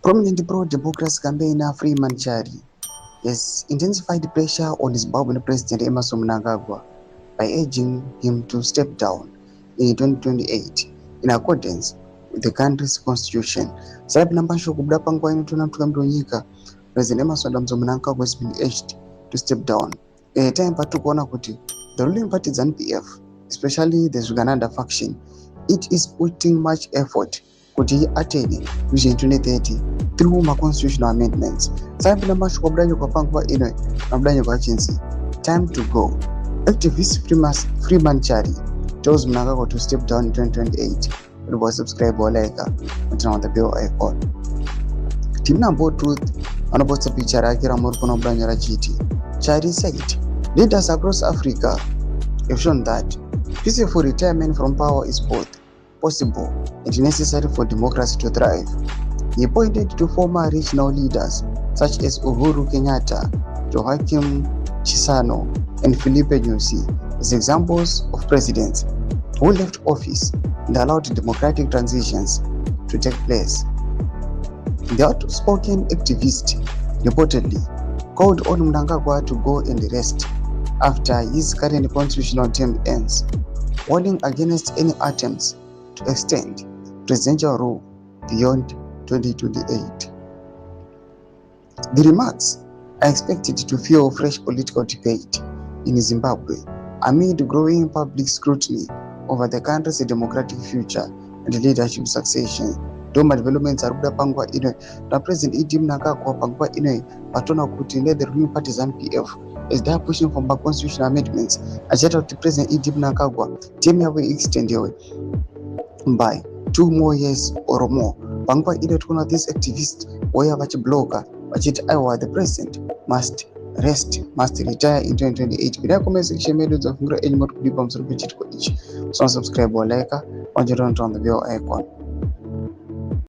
Prominent pro-democracy campaigner Freeman Chari has intensified pressure on Zimbabwean President Emmerson Mnangagwa by urging him to step down in 2028 in accordance with the country's constitution. President Emmerson Mnangagwa has been urged to step down. In a time the ruling party ZANU-PF, especially the Uganda faction, it is putting much effort kuti attain Vision 2030 through my constitutional amendments. Time to go. Activist Freeman Chari tells Mnangagwa to step down in 2028. It was subscribe or like turn on the bell icon. Team number truth and about the picture Chari said, leaders across Africa have shown that peaceful retirement from power is both possible and necessary for democracy to thrive. He pointed to former regional leaders such as Uhuru Kenyatta, Joaquim Chissano, and Filipe Nyusi as examples of presidents who left office and allowed democratic transitions to take place. The outspoken activist reportedly called on Mnangagwa to go and rest after his current constitutional term ends, warning against any attempts to extend presidential rule beyond 2028. The remarks are expected to fuel fresh political debate in Zimbabwe amid growing public scrutiny over the country's democratic future and leadership succession. Doma developments are pangwa ino na President Mnangagwa pangwa ino patona kuti the ruling party ZANU-PF as they are pushing for back constitutional amendments. Ajata to President Mnangagwa team yawe extended by 2 more years or more. Pangwa ino tukuna this activist waya vachi blocker vachiti aiwa the president must retire in 2028. Bila comment section medu of ngura enyimot kudipa msuru kuchitiko ichi. So subscribe or like on the bell icon.